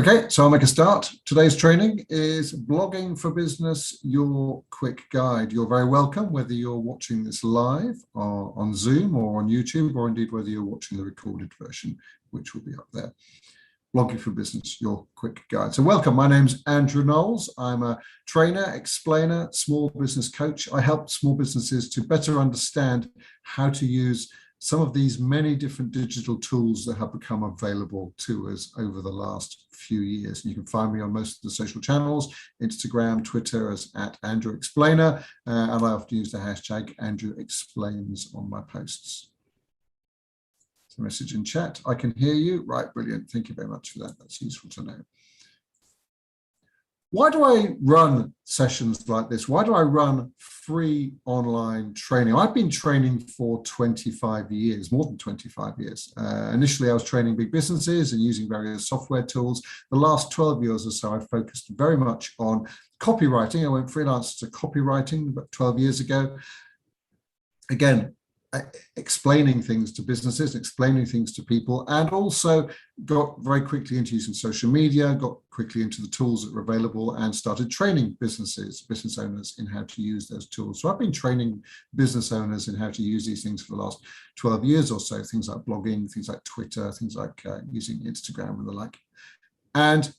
Okay, so I'll make a start. Today's training is Blogging for Business, your quick guide. You're very welcome, whether you're watching this live or on Zoom or on YouTube, or indeed whether you're watching the recorded version, which will be up there. Blogging for Business, your quick guide. So welcome, my name's Andrew Knowles. I'm a trainer, explainer, small business coach. I help small businesses to better understand how to use some of these many different digital tools that have become available to us over the last few years. And you can find me on most of the social channels, Instagram, Twitter as @AndrewExplainer, and I often use the hashtag #AndrewExplains on my posts. It's a message in chat. I can hear you. Right, brilliant. Thank you very much for that. That's useful to know. Why do I run sessions like this? Why do I run free online training? I've been training for 25 years, more than 25 years. Initially, I was training big businesses and using various software tools. The last 12 years or so, I've focused very much on copywriting. I went freelance to copywriting about 12 years ago. Again, explaining things to businesses, explaining things to people, and also got very quickly into using social media, got quickly into the tools that were available and started training business owners in how to use those tools. So I've been training business owners in how to use these things for the last 12 years or so, things like blogging, things like Twitter, things like using Instagram and the like. And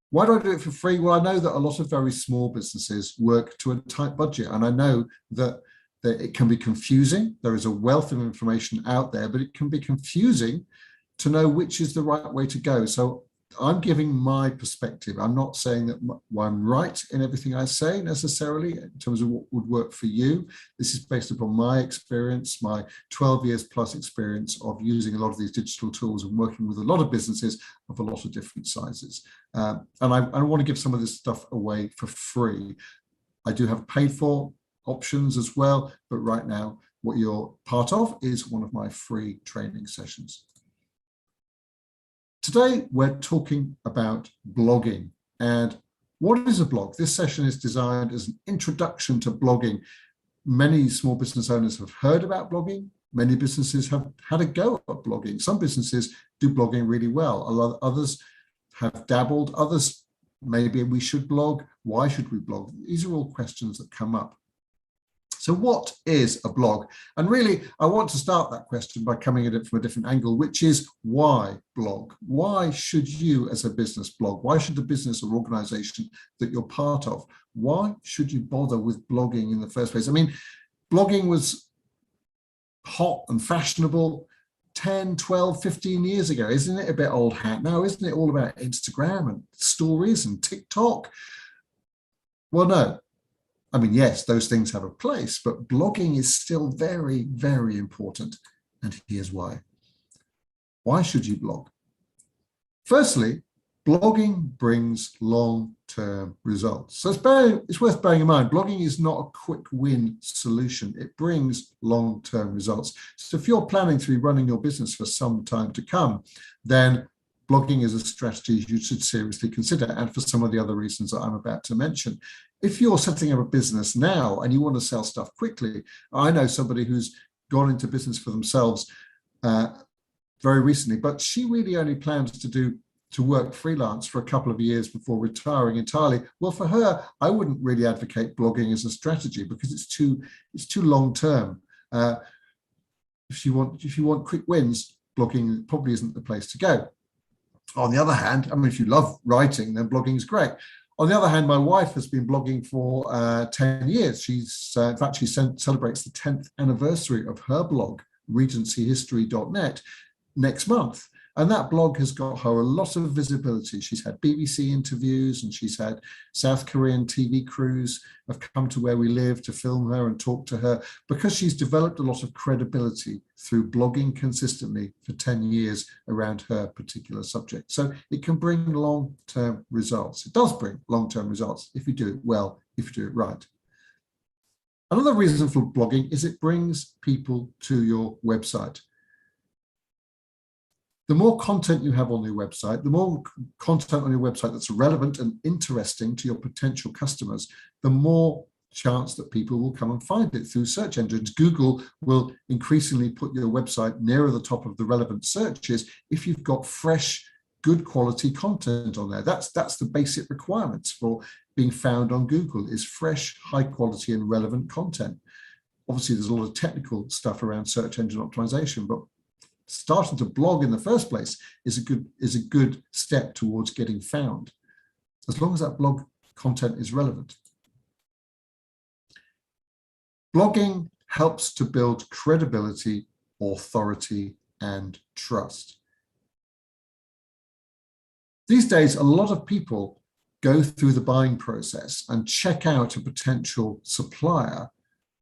why do I do it for free? Well, I know that a lot of very small businesses work to a tight budget, and I know that it can be confusing. There is a wealth of information out there, but it can be confusing to know which is the right way to go. So I'm giving my perspective. I'm not saying that I'm right in everything I say necessarily in terms of what would work for you. This is based upon my experience, my 12 years plus experience of using a lot of these digital tools and working with a lot of businesses of a lot of different sizes. And I want to give some of this stuff away for free. I do have paid for options as well, but right now what you're part of is one of my free training sessions. Today we're talking about blogging. And what is a blog? This session is designed as an introduction to blogging. Many small business owners have heard about blogging. Many businesses have had a go at blogging. Some businesses do blogging really well. A lot of others have dabbled. Others, maybe we should blog. Why should we blog? These are all questions that come up. So what is a blog? And really, I want to start that question by coming at it from a different angle, which is why blog? Why should you as a business blog? Why should the business or organization that you're part of, why should you bother with blogging in the first place? I mean, blogging was hot and fashionable 10, 12, 15 years ago. Isn't it a bit old hat now? Isn't it all about Instagram and stories and TikTok? Well, no. I mean, yes, those things have a place, but blogging is still very, very important. And here's why. Why should you blog? Firstly, blogging brings long-term results. So it's worth bearing in mind, blogging is not a quick win solution. It brings long-term results. So if you're planning to be running your business for some time to come, then blogging is a strategy you should seriously consider, and for some of the other reasons that I'm about to mention. If you're setting up a business now and you want to sell stuff quickly, I know somebody who's gone into business for themselves very recently, but she really only plans to work freelance for a couple of years before retiring entirely. Well, for her, I wouldn't really advocate blogging as a strategy because it's too long term. If you want quick wins, blogging probably isn't the place to go. On the other hand, I mean, if you love writing, then blogging is great. On the other hand, my wife has been blogging for 10 years. She's in fact, she celebrates the 10th anniversary of her blog, regencyhistory.net, next month. And that blog has got her a lot of visibility. She's had BBC interviews and she's had South Korean TV crews have come to where we live to film her and talk to her because she's developed a lot of credibility through blogging consistently for 10 years around her particular subject. So it can bring long-term results. It does bring long-term results if you do it well, if you do it right. Another reason for blogging is it brings people to your website. The more content you have on your website, the more content on your website that's relevant and interesting to your potential customers, the more chance that people will come and find it through search engines. Google will increasingly put your website nearer the top of the relevant searches if you've got fresh good quality content on there. That's the basic requirements for being found on Google, is fresh, high quality and relevant content. Obviously, there's a lot of technical stuff around search engine optimization, but starting to blog in the first place is a good step towards getting found, as long as that blog content is relevant. Blogging helps to build credibility, authority, and trust. These days, a lot of people go through the buying process and check out a potential supplier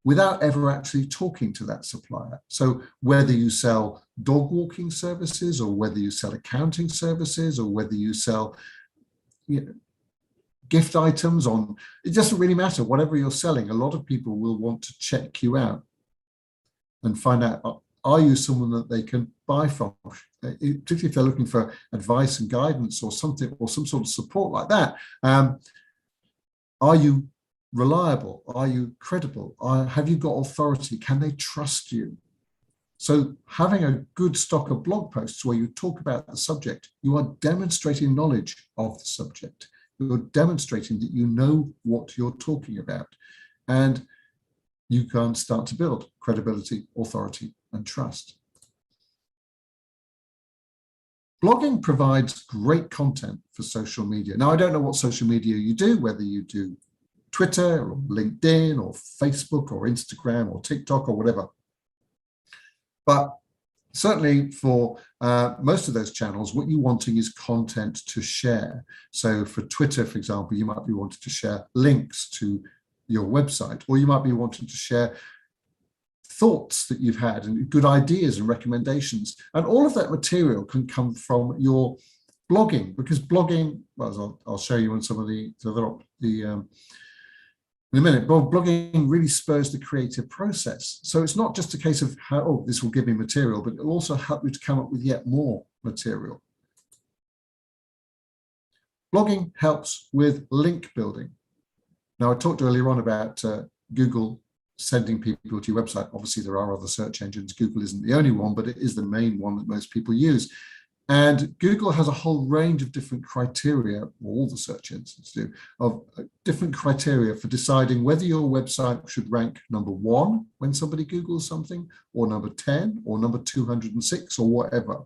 without ever actually talking to that supplier. So whether you sell dog walking services, or whether you sell accounting services, or whether you sell gift items on, it doesn't really matter. Whatever you're selling, a lot of people will want to check you out and find out, are you someone that they can buy from? Particularly if they're looking for advice and guidance or something, or some sort of support like that. Are you reliable? Are you credible? Have you got authority? Can they trust you? So having a good stock of blog posts where you talk about the subject, you are demonstrating knowledge of the subject. You're demonstrating that you know what you're talking about, and you can start to build credibility, authority, and trust. Blogging provides great content for social media. Now, I don't know what social media you do, whether you do Twitter or LinkedIn or Facebook or Instagram or TikTok or whatever. But certainly for most of those channels, what you're wanting is content to share. So for Twitter, for example, you might be wanting to share links to your website, or you might be wanting to share thoughts that you've had and good ideas and recommendations. And all of that material can come from your blogging, because blogging, well, I'll show you on some of the in a minute, but blogging really spurs the creative process. So it's not just a case of how, oh, this will give me material, but it'll also help you to come up with yet more material. Blogging helps with link building. Now, I talked earlier on about Google sending people to your website. Obviously, there are other search engines. Google isn't the only one, but it is the main one that most people use. And Google has a whole range of different criteria, all the search engines do, of different criteria for deciding whether your website should rank number 1 when somebody Googles something, or number 10, or number 206, or whatever.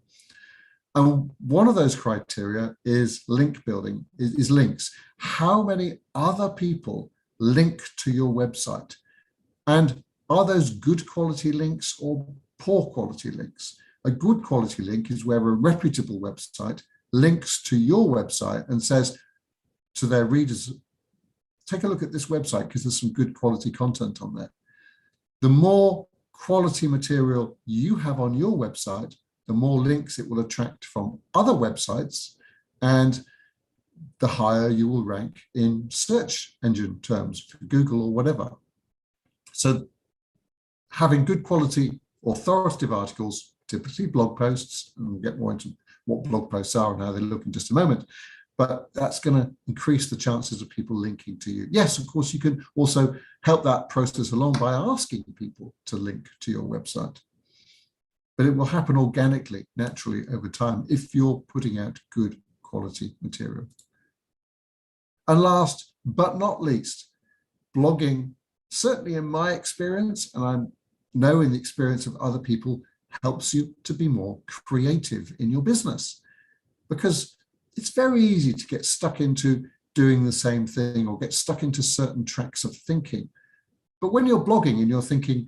And one of those criteria is link building, is links. How many other people link to your website? And are those good quality links or poor quality links? A good quality link is where a reputable website links to your website and says to their readers, take a look at this website because there's some good quality content on there. The more quality material you have on your website, the more links it will attract from other websites, and the higher you will rank in search engine terms for Google or whatever. So having good quality authoritative articles, typically blog posts, and we'll get more into what blog posts are and how they look in just a moment, but that's going to increase the chances of people linking to you. Yes, of course, you can also help that process along by asking people to link to your website, but it will happen organically, naturally over time if you're putting out good quality material. And last but not least, blogging, certainly in my experience, and I know in the experience of other people, helps you to be more creative in your business, because it's very easy to get stuck into doing the same thing or get stuck into certain tracks of thinking. But when you're blogging and you're thinking,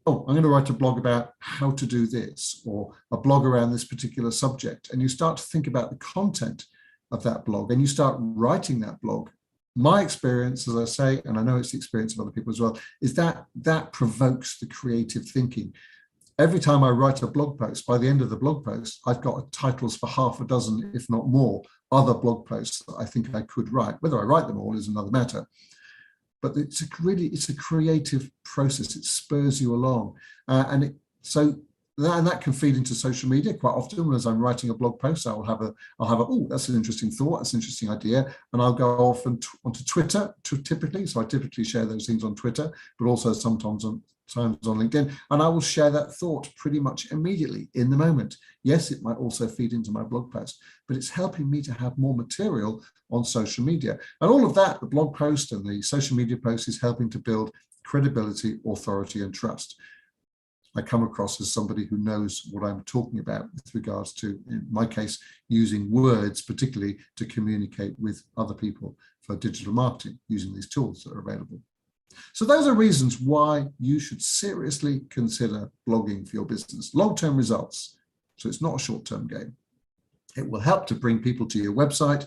oh, I'm going to write a blog about how to do this, or a blog around this particular subject, and you start to think about the content of that blog and you start writing that blog, my experience, as I say, and I know it's the experience of other people as well, is that that provokes the creative thinking. Every time I write a blog post, by the end of the blog post, I've got titles for half a dozen, if not more, other blog posts that I think I could write. Whether I write them all is another matter. But it's a creative process. It spurs you along. And that can feed into social media quite often. As I'm writing a blog post, I'll have oh, that's an interesting thought, that's an interesting idea, and I'll go off onto Twitter typically. So I typically share those things on Twitter, but also sometimes on times on LinkedIn, and I will share that thought pretty much immediately in the moment. Yes, it might also feed into my blog post, but it's helping me to have more material on social media. And all of that, the blog post and the social media post, is helping to build credibility, authority, and trust. I come across as somebody who knows what I'm talking about with regards to, in my case, using words, particularly to communicate with other people for digital marketing, using these tools that are available. So those are reasons why you should seriously consider blogging for your business. Long-term results. So it's not a short-term game. It will help to bring people to your website.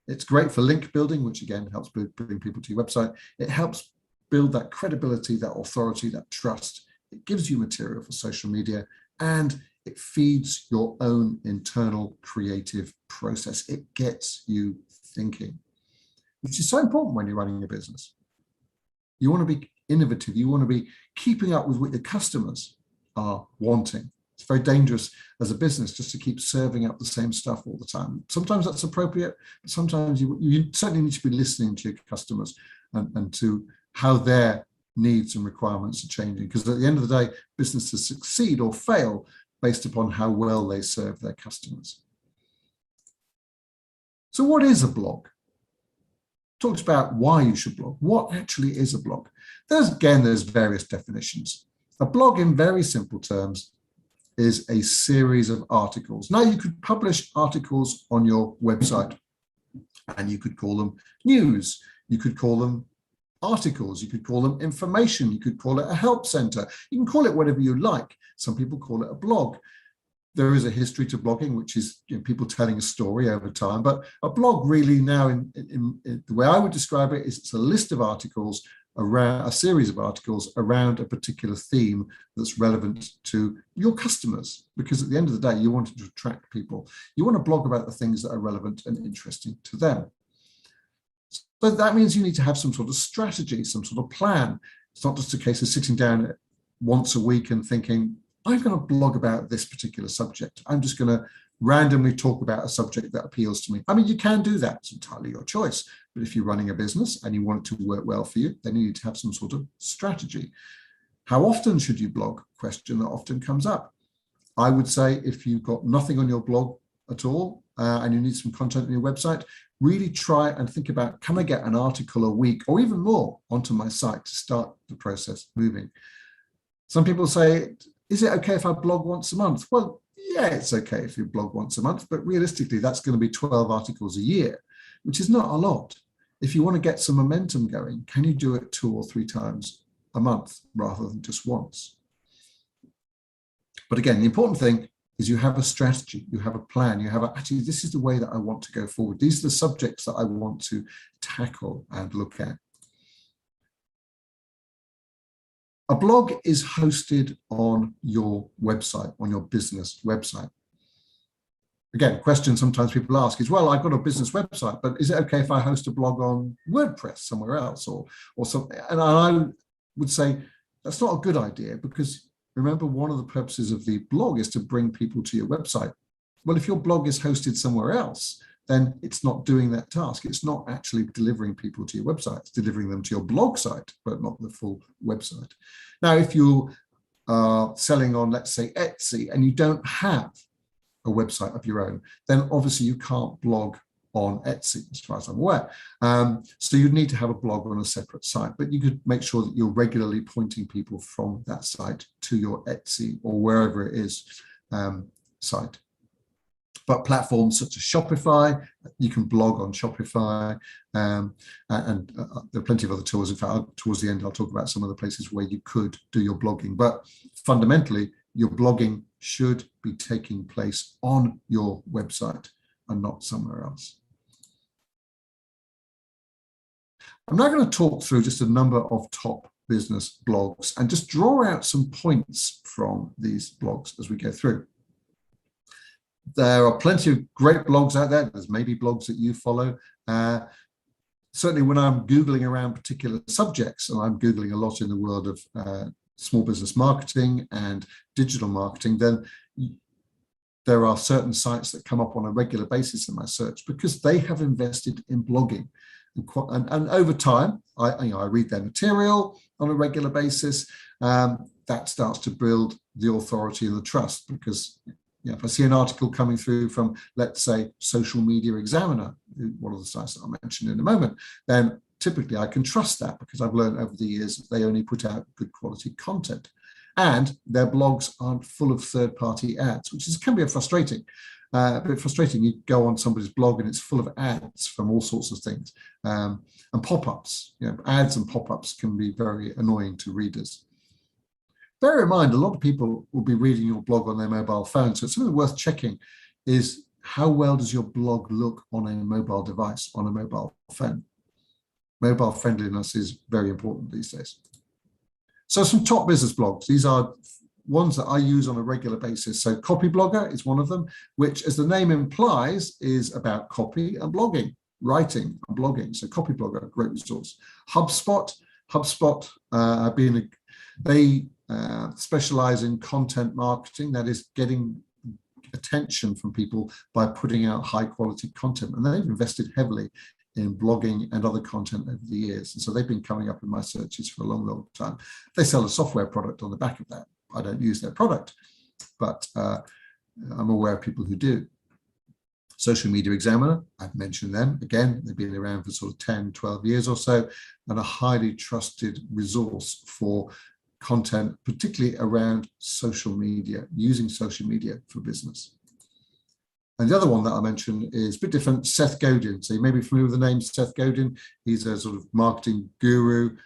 It's great for link building, which again helps bring people to your website. It helps build that credibility, that authority, that trust. It gives you material for social media, and it feeds your own internal creative process. It gets you thinking, which is so important when you're running a business. You want to be innovative. You want to be keeping up with what your customers are wanting. It's very dangerous as a business just to keep serving up the same stuff all the time. Sometimes that's appropriate, but sometimes you certainly need to be listening to your customers and to how their needs and requirements are changing. Because at the end of the day, businesses succeed or fail based upon how well they serve their customers. So what is a blog? Talks about why you should blog. What actually is a blog? There's various definitions. A blog, in very simple terms, is a series of articles. Now, you could publish articles on your website, and you could call them news. You could call them articles. You could call them information. You could call it a help center. You can call it whatever you like. Some people call it a blog. There is a history to blogging, which is people telling a story over time. But a blog really now, in the way I would describe it, is it's a list of articles around a series of articles around a particular theme that's relevant to your customers. Because at the end of the day, you want to attract people. You want to blog about the things that are relevant and interesting to them. So that means you need to have some sort of strategy, some sort of plan. It's not just a case of sitting down once a week and thinking, I'm going to blog about this particular subject. I'm just going to randomly talk about a subject that appeals to me. I mean, you can do that. It's entirely your choice. But if you're running a business and you want it to work well for you, then you need to have some sort of strategy. How often should you blog? Question that often comes up. I would say if you've got nothing on your blog at all and you need some content on your website, really try and think about, can I get an article a week or even more onto my site to start the process moving? Some people say, is it okay if I blog once a month? Well, yeah, it's okay if you blog once a month, but realistically, that's going to be 12 articles a year, which is not a lot. If you want to get some momentum going, can you do it 2 or 3 times a month rather than just once? But again, the important thing is you have a strategy, you have a plan, you have actually, this is the way that I want to go forward. These are the subjects that I want to tackle and look at. A blog is hosted on your website, on your business website. Again, question sometimes people ask is, well, I've got a business website, but is it okay if I host a blog on WordPress somewhere else or something? And I would say that's not a good idea, because remember, one of the purposes of the blog is to bring people to your website. Well, if your blog is hosted somewhere else, then it's not doing that task. It's not actually delivering people to your website. It's delivering them to your blog site, but not the full website. Now, if you are selling on, let's say, Etsy, and you don't have a website of your own, then obviously you can't blog on Etsy, as far as I'm aware. So you'd need to have a blog on a separate site, but you could make sure that you're regularly pointing people from that site to your Etsy or wherever it is site. But platforms such as Shopify, you can blog on Shopify, and there are plenty of other tools. In fact, towards the end, I'll talk about some of the places where you could do your blogging. But fundamentally, your blogging should be taking place on your website and not somewhere else. I'm now going to talk through just a number of top business blogs and just draw out some points from these blogs as we go through. There are plenty of great blogs out there. There's maybe blogs that you follow. Certainly when I'm Googling around particular subjects, and I'm Googling a lot in the world of small business marketing and digital marketing, then there are certain sites that come up on a regular basis in my search because they have invested in blogging. And over time, I read their material on a regular basis. That starts to build the authority and the trust, because if I see an article coming through from, let's say, Social Media Examiner, one of the sites that I'll mention in a moment, then typically I can trust that, because I've learned over the years that they only put out good quality content. And their blogs aren't full of third-party ads, which can be frustrating. A bit frustrating. You go on somebody's blog and it's full of ads from all sorts of things, and pop-ups. Ads and pop-ups can be very annoying to readers. Bear in mind, a lot of people will be reading your blog on their mobile phone, so it's something worth checking is how well does your blog look on a mobile device, on a mobile phone. Mobile friendliness is very important these days. So some top business blogs. These are ones that I use on a regular basis. So Copyblogger is one of them, which, as the name implies, is about copy and blogging, writing and blogging. So Copyblogger, a great resource. HubSpot, they specialize in content marketing, that is getting attention from people by putting out high quality content. And they've invested heavily in blogging and other content over the years. And so they've been coming up in my searches for a long, long time. They sell a software product on the back of that. I don't use their product, but I'm aware of people who do. Social Media Examiner, I've mentioned them. Again, they've been around for sort of 10, 12 years or so, and a highly trusted resource for content, particularly around social media, using social media for business. And the other one that I mentioned is a bit different, Seth Godin. So you may be familiar with the name Seth Godin. He's a sort of marketing guru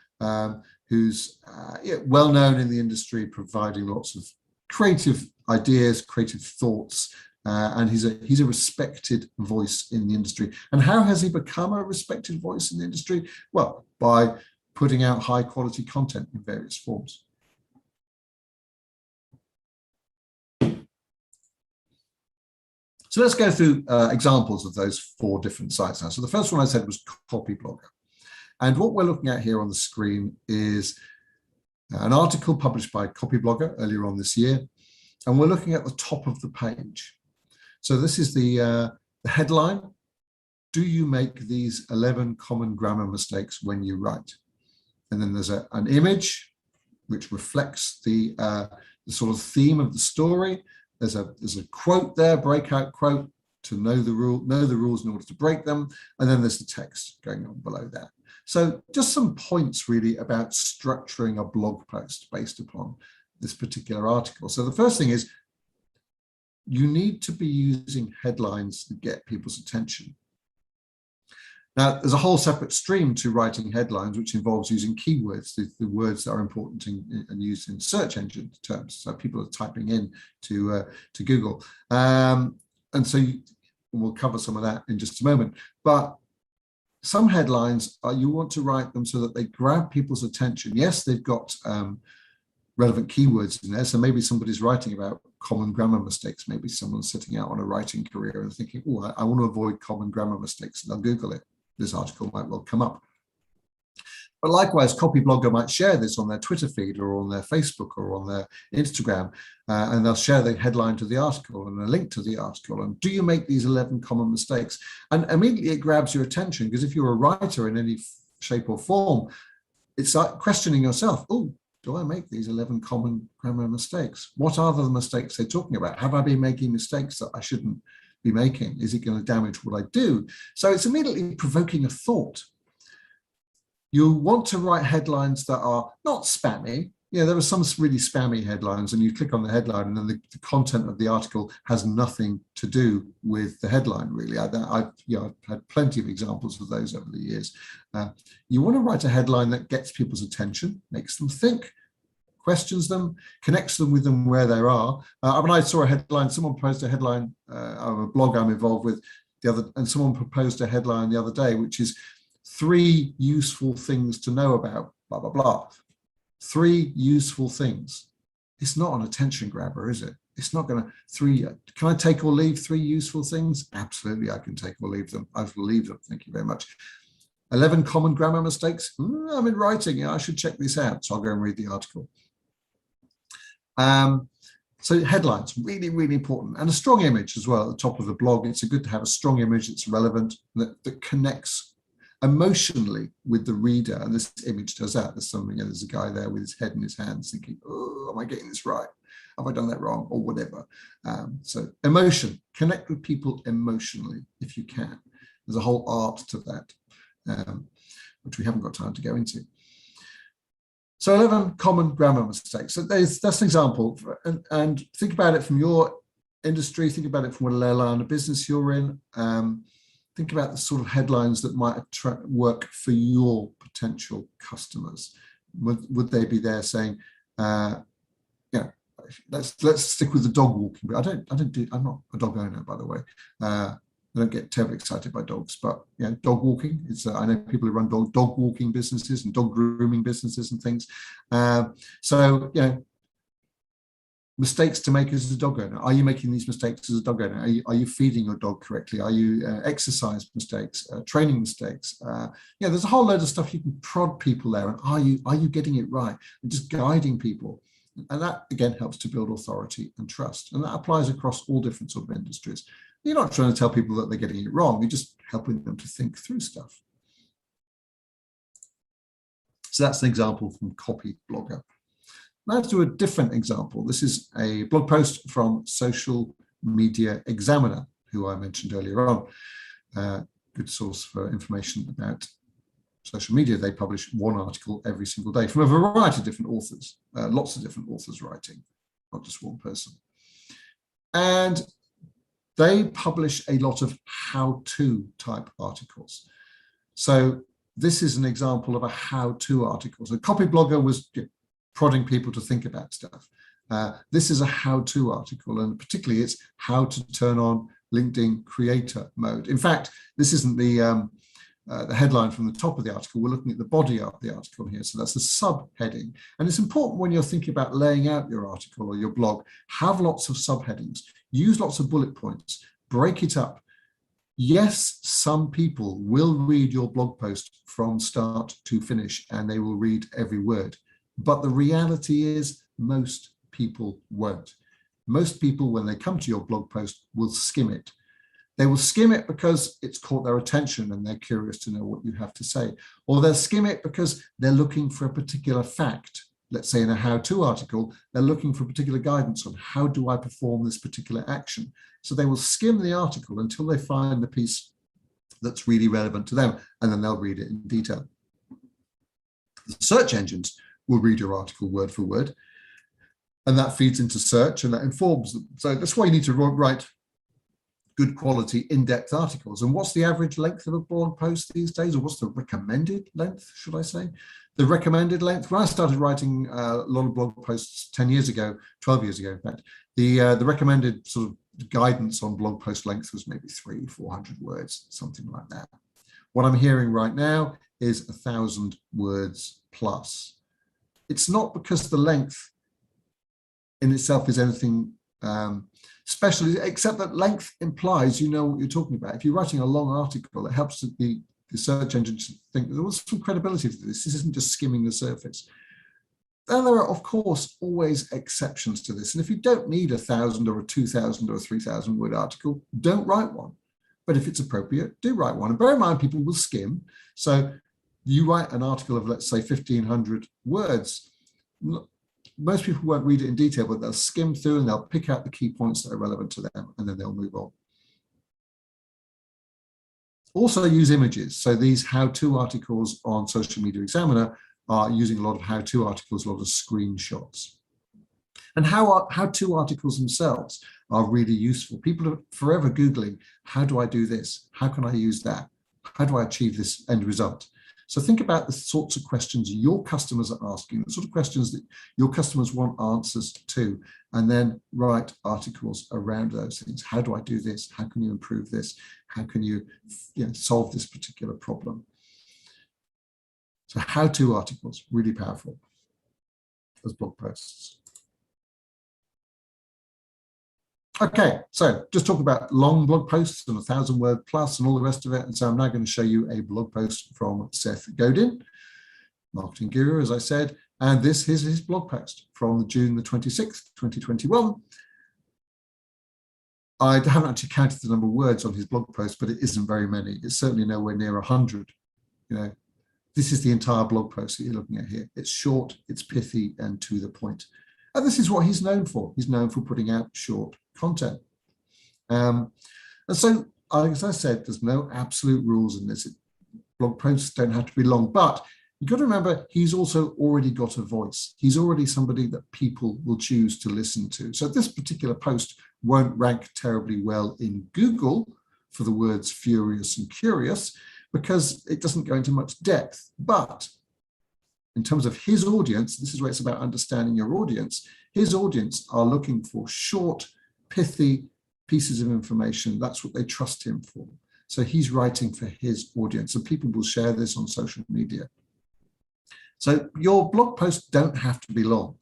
who's well known in the industry, providing lots of creative ideas, creative thoughts, and he's a respected voice in the industry. And how has he become a respected voice in the industry? Well, by putting out high quality content in various forms. So let's go through examples of those 4 different sites now. So the first one I said was Copyblogger. And what we're looking at here on the screen is an article published by Copyblogger earlier on this year. And we're looking at the top of the page. So this is the headline. Do you make these 11 common grammar mistakes when you write? And then there's an image which reflects the sort of theme of the story. There's a quote there, breakout quote, to know the rules in order to break them. And then there's the text going on below that. So just some points really about structuring a blog post based upon this particular article. So the first thing is you need to be using headlines that get people's attention. Now, there's a whole separate stream to writing headlines, which involves using keywords, the words that are important and used in search engine terms. So people are typing in to Google. And so we'll cover some of that in just a moment. But some headlines, you want to write them so that they grab people's attention. Yes, they've got relevant keywords in there. So maybe somebody's writing about common grammar mistakes. Maybe someone's setting out on a writing career and thinking, oh, I want to avoid common grammar mistakes, and they'll Google it. This article might well come up. But likewise, Copyblogger might share this on their Twitter feed or on their Facebook or on their Instagram, and they'll share the headline to the article and a link to the article. And do you make these 11 common mistakes? And immediately it grabs your attention, because if you're a writer in any shape or form, it's like questioning yourself. Oh, do I make these 11 common grammar mistakes? What are the mistakes they're talking about? Have I been making mistakes that I shouldn't be making? Is it going to damage what I do? So it's immediately provoking a thought. You want to write headlines that are not spammy. There are some really spammy headlines, and you click on the headline and then the content of the article has nothing to do with the headline, really. I've had plenty of examples of those over the years. You want to write a headline that gets people's attention, makes them think, questions them, connects them with them where they are. When I saw a headline, someone proposed a headline of a blog I'm involved with and someone proposed a headline the other day, which is 3 useful things to know about, blah, blah, blah. 3 useful things. It's not an attention grabber, is it? It's not going to, can I take or leave 3 useful things? Absolutely, I can take or leave them. I will leave them, thank you very much. 11 common grammar mistakes? I'm in writing, I should check this out. So I'll go and read the article. So headlines, really, really important. And a strong image as well at the top of the blog. It's good to have a strong image that's relevant, that connects. emotionally with the reader. And this image does that. There's something, there's a guy there with his head in his hands thinking, oh, am I getting this right? Have I done that wrong, or whatever? So emotion, connect with people emotionally if you can. There's a whole art to that, which we haven't got time to go into. So 11 common grammar mistakes. So that's an example. And think about it from your industry. Think about it from what line of business you're in. Think about the sort of headlines that might work for your potential customers. Would they be there saying, let's stick with the dog walking. But I'm not a dog owner, by the way. I don't get terribly excited by dogs, but dog walking. I know people who run dog walking businesses and dog grooming businesses and things. Mistakes to make as a dog owner. Are you making these mistakes as a dog owner? Are you feeding your dog correctly? Are you exercise mistakes, training mistakes? There's a whole load of stuff you can prod people there. And are you getting it right? And just guiding people. And that, again, helps to build authority and trust. And that applies across all different sort of industries. You're not trying to tell people that they're getting it wrong. You're just helping them to think through stuff. So that's an example from Copy Blogger. Now let's do a different example. This is a blog post from Social Media Examiner, who I mentioned earlier on. Good source for information about social media. They publish one article every single day from a variety of different authors, lots of different authors writing, not just one person. And they publish a lot of how-to type articles. So this is an example of a how-to article. So Copy Blogger was prodding people to think about stuff. This is a how-to article, and particularly it's how to turn on LinkedIn creator mode. In fact, this isn't the headline from the top of the article. We're looking at the body of the article here. So that's the subheading. And it's important when you're thinking about laying out your article or your blog, have lots of subheadings, use lots of bullet points, break it up. Yes, some people will read your blog post from start to finish, and they will read every word. But the reality is most people won't. Most people, when they come to your blog post, will skim it. They will skim it because it's caught their attention and they're curious to know what you have to say. Or they'll skim it because they're looking for a particular fact. Let's say in a how-to article, they're looking for particular guidance on how do I perform this particular action. So they will skim the article until they find the piece that's really relevant to them, and then they'll read it in detail. The search engines will read your article word for word, and that feeds into search and that informs them. So that's why you need to write good quality in-depth articles. And what's the average length of a blog post these days, or what's the recommended length, should I say? The recommended length, when I started writing a lot of blog posts 10 years ago, 12 years ago, in fact, the recommended sort of guidance on blog post length was maybe 300-400 words, something like that. What I'm hearing right now is 1,000 words plus. It's not because the length in itself is anything special, except that length implies you know what you're talking about. If you're writing a long article, it helps the search engine to think there was some credibility to this. This isn't just skimming the surface. And there are, of course, always exceptions to this. And if you don't need 1,000 or a 2,000 or a 3,000 word article, don't write one. But if it's appropriate, do write one. And bear in mind, people will skim. So you write an article of, let's say, 1,500 words. Most people won't read it in detail, but they'll skim through and they'll pick out the key points that are relevant to them, and then they'll move on. Also use images. So these how-to articles on Social Media Examiner are using a lot of how-to articles, a lot of screenshots. And how-to articles themselves are really useful. People are forever Googling, how do I do this? How can I use that? How do I achieve this end result? So think about the sorts of questions your customers are asking, the sort of questions that your customers want answers to, and then write articles around those things. How do I do this? How can you improve this? How can you, solve this particular problem? So how-to articles, really powerful as blog posts. Okay, so just talk about long blog posts and 1,000 word plus and all the rest of it. And so I'm now going to show you a blog post from Seth Godin, marketing guru, as I said. And this is his blog post from June the 26th, 2021. I haven't actually counted the number of words on his blog post, but it isn't very many. It's certainly nowhere near 100. You know, this is the entire blog post that you're looking at here. It's short, it's pithy, and to the point. And this is what he's known for. He's known for putting out short content. And so, as I said, there's no absolute rules in this. Blog posts don't have to be long, but you've got to remember, he's also already got a voice. He's already somebody that people will choose to listen to. So this particular post won't rank terribly well in Google for the words furious and curious, because it doesn't go into much depth. But in terms of his audience, this is where it's about understanding your audience. His audience are looking for short, pithy pieces of information. That's what they trust him for. So he's writing for his audience, and people will share this on social media. So your blog posts don't have to be long.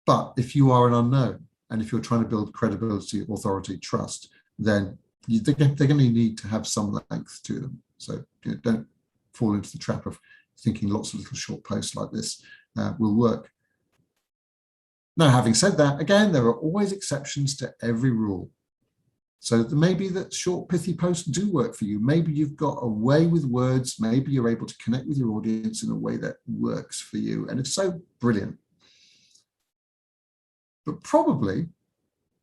But if you are an unknown, and if you're trying to build credibility, authority, trust, then they're going to need to have some length to them. So don't fall into the trap of thinking lots of little short posts like this will work. Now, having said that, again, there are always exceptions to every rule. So maybe that short, pithy posts do work for you. Maybe you've got a way with words. Maybe you're able to connect with your audience in a way that works for you. And if so, brilliant. But probably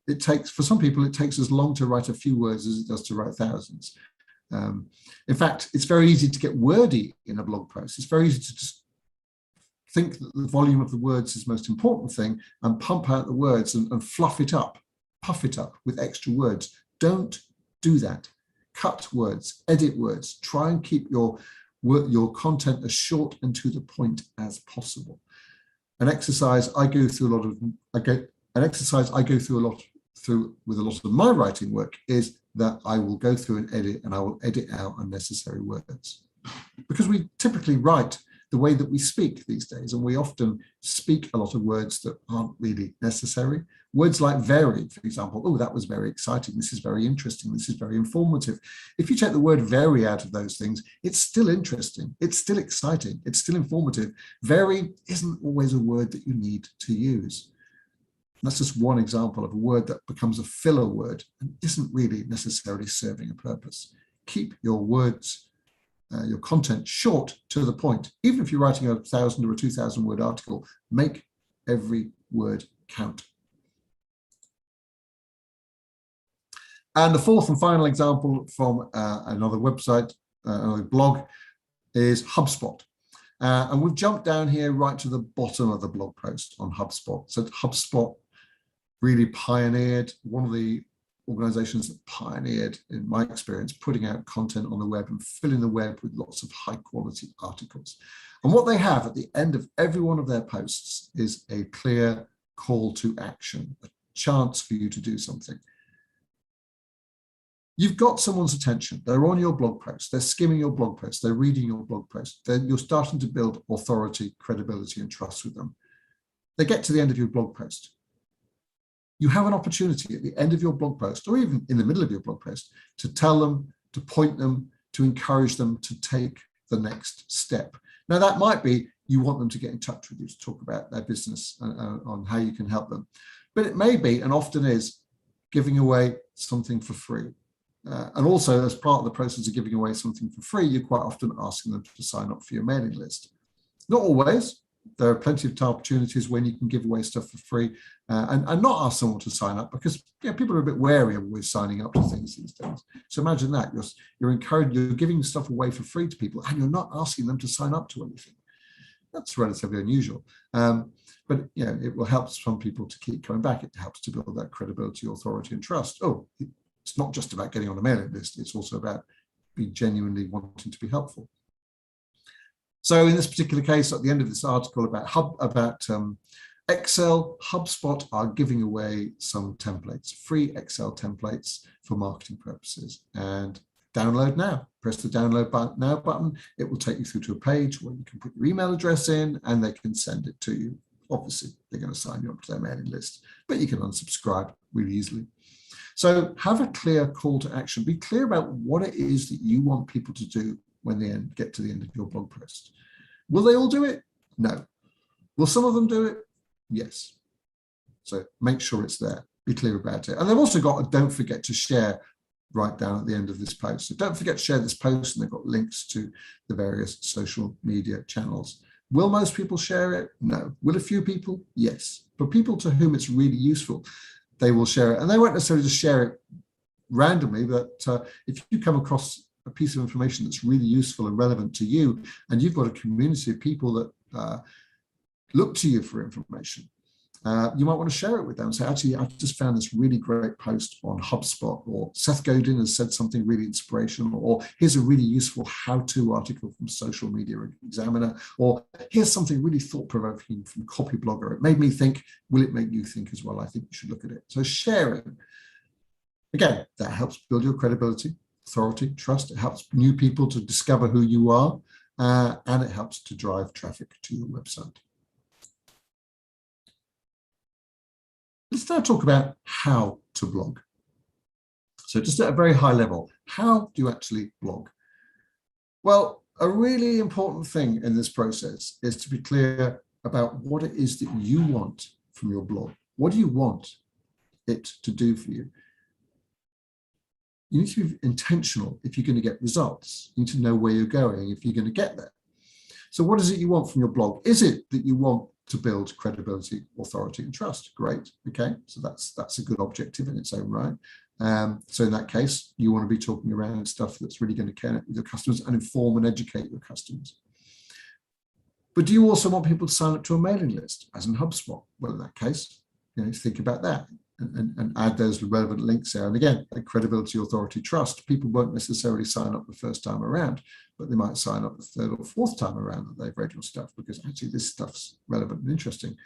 it takes, for some people, it takes as long to write a few words as it does to write thousands. In fact, it's very easy to get wordy in a blog post. It's very easy to just think that the volume of the words is the most important thing and pump out the words and fluff it up, puff it up with extra words. Don't do that. Cut words, edit words. Try and keep your content as short and to the point as possible. An exercise I go through a lot with a lot of my writing work is that I will go through and I will edit out unnecessary words, because we typically write the way that we speak these days, and we often speak a lot of words that aren't really necessary. Words like very, for example, oh, that was very exciting, this is very interesting, this is very informative. If you take the word very out of those things, it's still interesting, it's still exciting, it's still informative. Very isn't always a word that you need to use. And that's just one example of a word that becomes a filler word and isn't really necessarily serving a purpose. Keep your words, your content short to the point. Even if you're writing a 1,000 or a 2,000 word article, make every word count. And the fourth and final example from another website, another blog, is HubSpot. And we've jumped down here right to the bottom of the blog post on HubSpot. So HubSpot really pioneered, one of the organizations that pioneered, in my experience, putting out content on the web and filling the web with lots of high quality articles. And what they have at the end of every one of their posts is a clear call to action, a chance for you to do something. You've got someone's attention. They're on your blog post. They're skimming your blog post. They're reading your blog post. You're starting to build authority, credibility, and trust with them. They get to the end of your blog post. You have an opportunity at the end of your blog post, or even in the middle of your blog post, to tell them, to point them, to encourage them to take the next step. Now, that might be you want them to get in touch with you to talk about their business on how you can help them. But it may be, and often is, giving away something for free. And also, as part of the process of giving away something for free, you're quite often asking them to sign up for your mailing list. Not always. There are plenty of opportunities when you can give away stuff for free and not ask someone to sign up, because people are a bit wary of always signing up to things these days. So imagine that you're encouraging, you're giving stuff away for free to people, and you're not asking them to sign up to anything. That's relatively unusual, but it will help some people to keep coming back. It helps to build that credibility, authority, and trust. Oh, it's not just about getting on a mailing list; it's also about being genuinely wanting to be helpful. So in this particular case, at the end of this article about Excel, HubSpot are giving away some templates, free Excel templates for marketing purposes. And download now. Press the download now button. It will take you through to a page where you can put your email address in and they can send it to you. Obviously, they're going to sign you up to their mailing list, but you can unsubscribe really easily. So have a clear call to action. Be clear about what it is that you want people to do when they get to the end of your blog post. Will they all do it? No. Will some of them do it? Yes. So make sure it's there. Be clear about it. And they've also got a don't forget to share right down at the end of this post. So don't forget to share this post, and they've got links to the various social media channels. Will most people share it? No. Will a few people? Yes. But people to whom it's really useful, they will share it. And they won't necessarily just share it randomly, but if you come across a piece of information that's really useful and relevant to you, and you've got a community of people that look to you for information, you might want to share it with them. So actually, I just found this really great post on HubSpot, or Seth Godin has said something really inspirational, or here's a really useful how-to article from Social Media Examiner, or here's something really thought-provoking from Copyblogger. It made me think, will it make you think as well? I think you should look at it. So share it. Again, that helps build your credibility, authority, trust. It helps new people to discover who you are, and it helps to drive traffic to your website. Let's now talk about how to blog. So just at a very high level, how do you actually blog? Well, a really important thing in this process is to be clear about what it is that you want from your blog. What do you want it to do for you? You need to be intentional if you're going to get results. You need to know where you're going if you're going to get there. So what is it you want from your blog? Is it that you want to build credibility, authority, and trust? Great. Okay, so that's a good objective in its own right. So in that case, you want to be talking around stuff that's really going to connect with your customers and inform and educate your customers. But do you also want people to sign up to a mailing list, as in HubSpot? Well, in that case, think about that and add those relevant links there. And again, like credibility, authority, trust, people won't necessarily sign up the first time around, but they might sign up the third or fourth time around that they've read your stuff, because actually this stuff's relevant and interesting.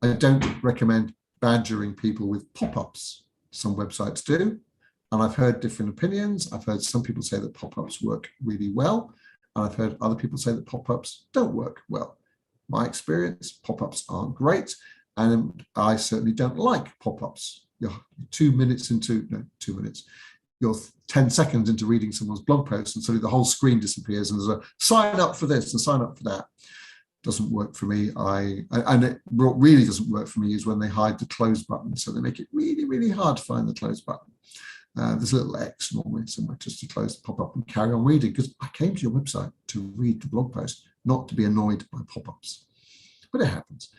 I don't recommend badgering people with pop-ups. Some websites do, and I've heard different opinions. I've heard some people say that pop-ups work really well, and I've heard other people say that pop-ups don't work well. My experience, pop-ups aren't great, and I certainly don't like pop-ups. You're 2 minutes into, no, 2 minutes, you're 10 seconds into reading someone's blog post, and suddenly the whole screen disappears, and there's a sign up for this and sign up for that. Doesn't work for me. And it really doesn't work for me is when they hide the close button. So they make it really, really hard to find the close button. There's a little X normally somewhere just to close the pop-up and carry on reading, because I came to your website to read the blog post, not to be annoyed by pop-ups. But it happens.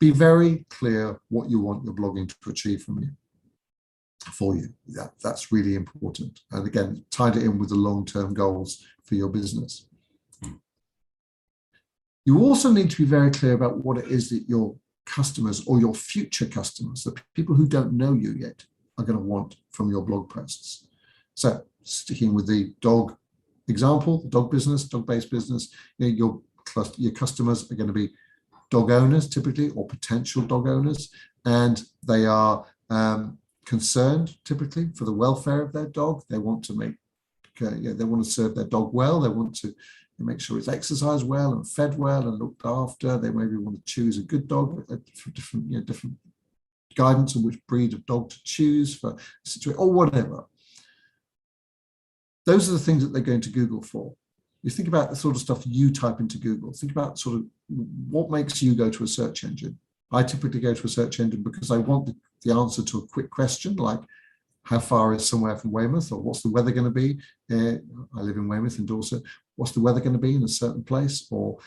Be very clear what you want your blogging to achieve for you. That's really important. And again, tied it in with the long-term goals for your business. You also need to be very clear about what it is that your customers or your future customers, the people who don't know you yet, are going to want from your blog posts. So sticking with the dog example, the dog business, dog-based business, your customers are going to be dog owners typically, or potential dog owners, and they are concerned typically for the welfare of their dog. They want to they want to serve their dog well. They want to make sure it's exercised well and fed well and looked after. They maybe want to choose a good dog for different guidance on which breed of dog to choose for a situation or whatever. Those are the things that they're going to Google for. You think about the sort of stuff you type into Google. Think about sort of what makes you go to a search engine. I typically go to a search engine because I want the answer to a quick question, like how far is somewhere from Weymouth, or what's the weather going to be? I live in Weymouth in Dorset. What's the weather going to be in a certain place? Or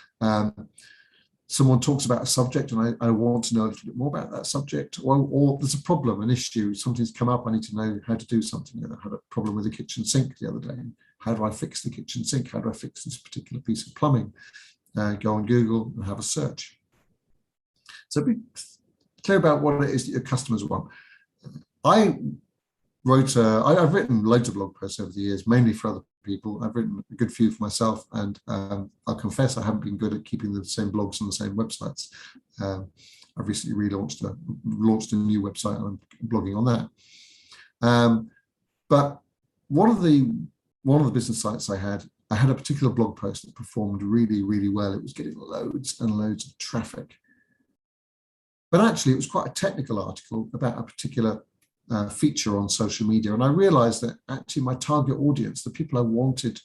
someone talks about a subject and I want to know a little bit more about that subject, or there's a problem, an issue, something's come up, I need to know how to do something. I had a problem with the kitchen sink the other day. How do I fix the kitchen sink? How do I fix this particular piece of plumbing? Go on Google and have a search. So be clear about what it is that your customers want. I've written loads of blog posts over the years, mainly for other people. I've written a good few for myself, and I'll confess I haven't been good at keeping the same blogs on the same websites. I've recently launched a new website, and I'm blogging on that. But one of the business sites I had a particular blog post that performed really, really well. It was getting loads and loads of traffic. But actually, it was quite a technical article about a particular feature on social media. And I realized that actually my target audience, the people I wanted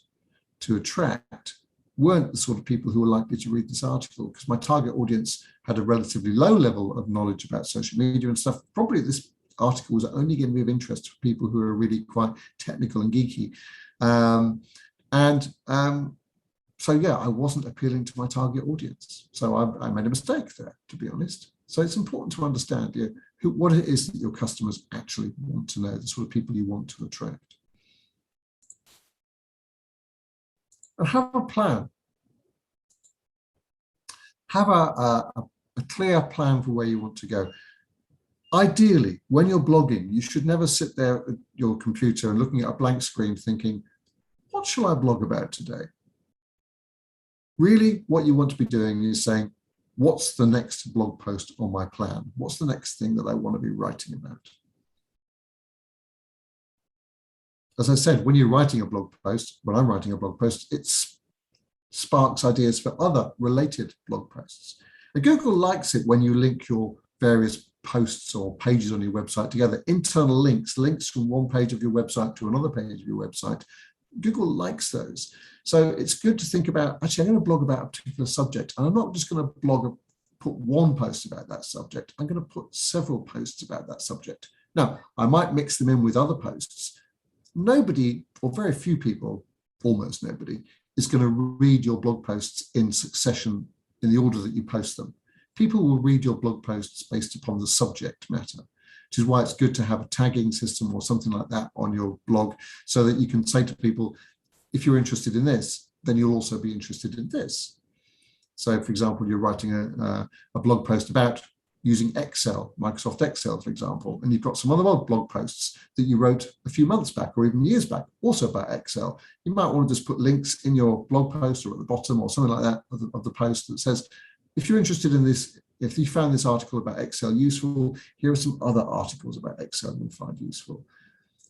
to attract, weren't the sort of people who were likely to read this article, because my target audience had a relatively low level of knowledge about social media and stuff. Probably this article was only going to be of interest to people who are really quite technical and geeky. So yeah, I wasn't appealing to my target audience. So I made a mistake there, to be honest. So it's important to understand what it is that your customers actually want to know, the sort of people you want to attract. And have a plan. Have a clear plan for where you want to go. Ideally, when you're blogging, you should never sit there at your computer and looking at a blank screen thinking, what shall I blog about today? Really, what you want to be doing is saying, what's the next blog post on my plan? What's the next thing that I want to be writing about? As I said, when you're writing a blog post, when I'm writing a blog post, it sparks ideas for other related blog posts. And Google likes it when you link your various posts or pages on your website together, internal links from one page of your website to another page of your website. Google likes those. So it's good to think about, actually, I'm going to blog about a particular subject, and I'm not just going to put one post about that subject. I'm going to put several posts about that subject. Now, I might mix them in with other posts. Nobody, or very few people, almost nobody, is going to read your blog posts in succession in the order that you post them. People will read your blog posts based upon the subject matter, which is why it's good to have a tagging system or something like that on your blog, so that you can say to people, if you're interested in this, then you'll also be interested in this. So, for example, you're writing a blog post about using Excel, Microsoft Excel, for example, and you've got some other blog posts that you wrote a few months back or even years back, also about Excel. You might want to just put links in your blog post or at the bottom or something like that of the post that says, if you're interested in this, if you found this article about Excel useful, here are some other articles about Excel you'll find useful.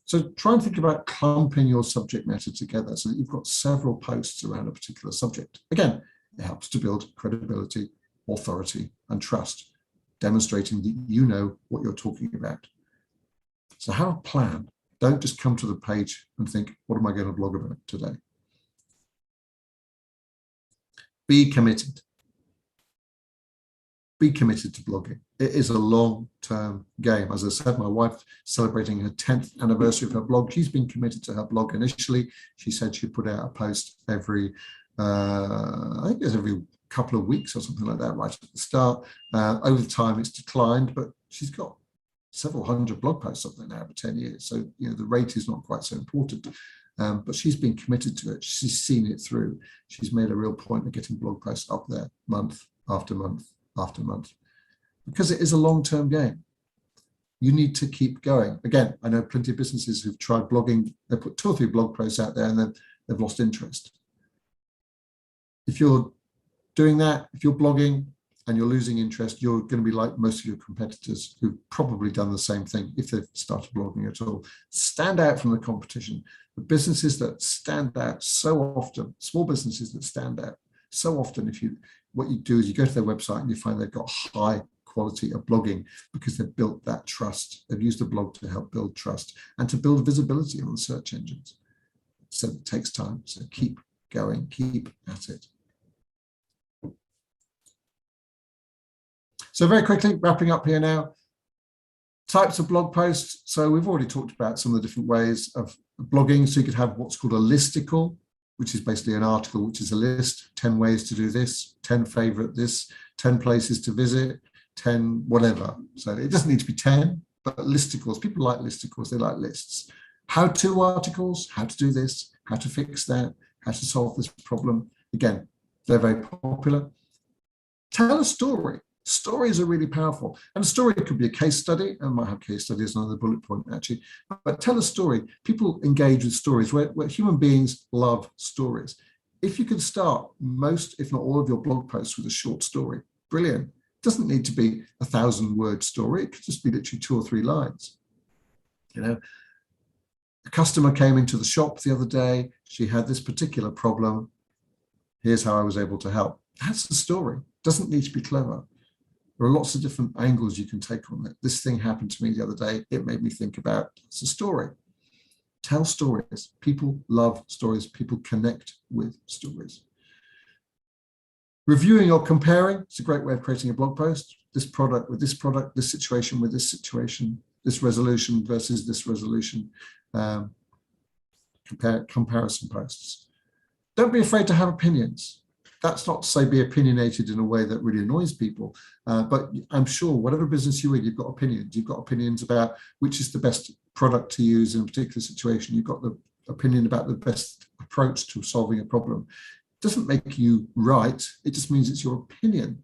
So try and think about clumping your subject matter together so that you've got several posts around a particular subject. Again, it helps to build credibility, authority, and trust, demonstrating that you know what you're talking about. So have a plan. Don't just come to the page and think, what am I going to blog about today? Be committed. Be committed to blogging. It is a long-term game. As I said, my wife's celebrating her 10th anniversary of her blog. She's been committed to her blog initially. She said she'd put out a post every, I think it's every couple of weeks or something like that, right at the start. Over time, it's declined, but she's got several hundred blog posts up there now for 10 years. So, the rate is not quite so important. But she's been committed to it. She's seen it through. She's made a real point of getting blog posts up there month after month after month, because it is a long-term game. You need to keep going. Again, I know plenty of businesses who've tried blogging. They put 2 or 3 blog posts out there and then they've lost interest. If you're doing that, if you're blogging and you're losing interest, you're going to be like most of your competitors who've probably done the same thing if they've started blogging at all. Stand out from the competition. The businesses that stand out so often, small businesses that stand out so often, what you do is you go to their website and you find they've got high quality of blogging because they've built that trust. They've used a blog to help build trust and to build visibility on the search engines. So it takes time. So keep going, keep at it. So very quickly, wrapping up here now, types of blog posts. So we've already talked about some of the different ways of blogging. So you could have what's called a listicle, which is basically an article, which is a list, 10 ways to do this, 10 favorite this, 10 places to visit, 10 whatever. So it doesn't need to be 10, but listicles, people like listicles, they like lists. How-to articles, how to do this, how to fix that, how to solve this problem. Again, they're very popular. Tell a story. Stories are really powerful. And a story could be a case study. I might have case studies, another bullet point actually. But tell a story. People engage with stories where human beings love stories. If you can start most, if not all of your blog posts with a short story, brilliant. It doesn't need to be 1,000-word story. It could just be literally 2 or 3 lines. A customer came into the shop the other day. She had this particular problem. Here's how I was able to help. That's the story. It doesn't need to be clever. There are lots of different angles you can take on it. This thing happened to me the other day. It made me think about, it's a story. Tell stories. People love stories. People connect with stories. Reviewing or comparing, it's a great way of creating a blog post. This product with this product, this situation with this situation. this resolution versus this resolution, comparison posts. Don't be afraid to have opinions. That's not to say be opinionated in a way that really annoys people, but I'm sure whatever business you're in, you've got opinions. You've got opinions about which is the best product to use in a particular situation. You've got the opinion about the best approach to solving a problem. It doesn't make you right. It just means it's your opinion.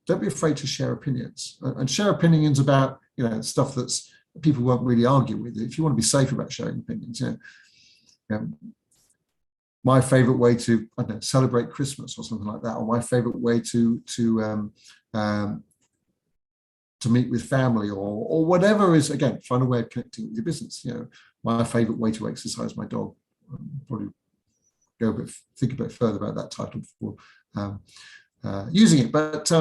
Don't be afraid to share opinions, and share opinions about, you know, stuff that's people won't really argue with. If you want to be safe about sharing opinions, you know, my favorite way to, I don't know, celebrate Christmas or something like that, or my favorite way to meet with family, or whatever is, again, find a way of connecting with your business. You know, my favorite way to exercise my dog. Probably think a bit further about that title before using it. But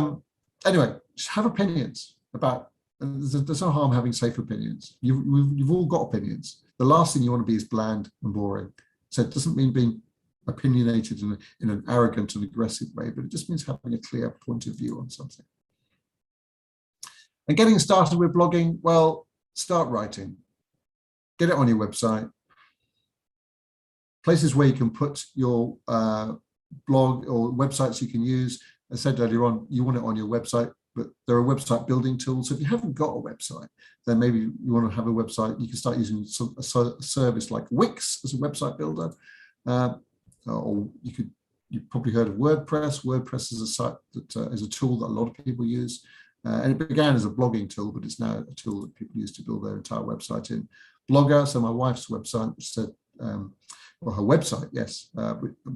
anyway, just have opinions about. There's no harm having safe opinions. You've all got opinions. The last thing you want to be is bland and boring. So it doesn't mean being opinionated in an arrogant and aggressive way, but it just means having a clear point of view on something. And getting started with blogging, well, start writing. Get it on your website. Places where you can put your blog or websites you can use. I said earlier on, you want it on your website, but there are website building tools. So if you haven't got a website, then maybe you want to have a website. You can start using a service like Wix as a website builder. Or you've probably heard of WordPress. WordPress is a site that is a tool that a lot of people use. And it began as a blogging tool, but it's now a tool that people use to build their entire website in. Blogger, so my wife's website, which said, well, her website, yes,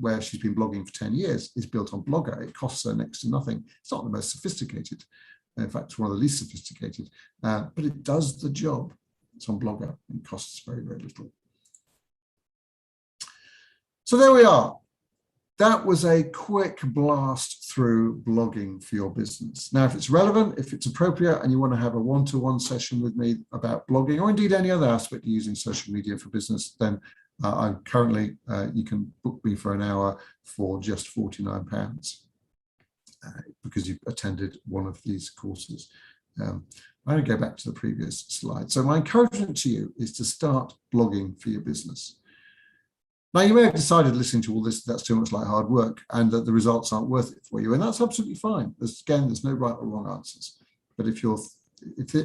where she's been blogging for 10 years, is built on Blogger. It costs her next to nothing. It's not the most sophisticated. In fact, it's one of the least sophisticated, but it does the job. It's on Blogger and costs very, very little. So there we are. That was a quick blast through blogging for your business. Now, if it's relevant, if it's appropriate, and you want to have a one-to-one session with me about blogging, or indeed any other aspect of using social media for business, then I'm currently, you can book me for an hour for just £49 because you've attended one of these courses. I'm going to go back to the previous slide. So my encouragement to you is to start blogging for your business. Now, you may have decided listening to all this, that's too much like hard work and that the results aren't worth it for you. And that's absolutely fine. There's no right or wrong answers. But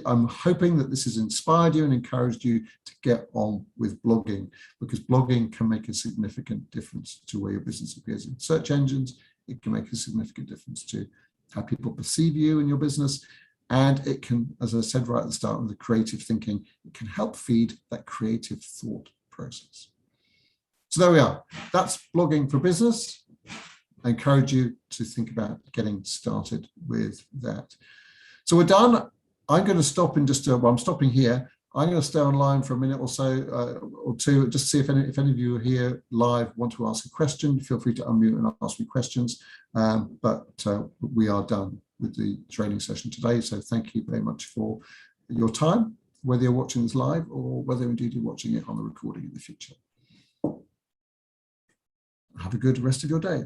I'm hoping that this has inspired you and encouraged you to get on with blogging, because blogging can make a significant difference to where your business appears in search engines. It can make a significant difference to how people perceive you and your business. And it can, as I said right at the start, with the creative thinking, it can help feed that creative thought process. So there we are. That's blogging for business. I encourage you to think about getting started with that. So we're done. I'm going to stop in just I'm stopping here. I'm going to stay online for a minute or so or two, just to see if any of you are here live, want to ask a question. Feel free to unmute and ask me questions. But we are done with the training session today. So thank you very much for your time, whether you're watching this live or whether indeed you're watching it on the recording in the future. Have a good rest of your day.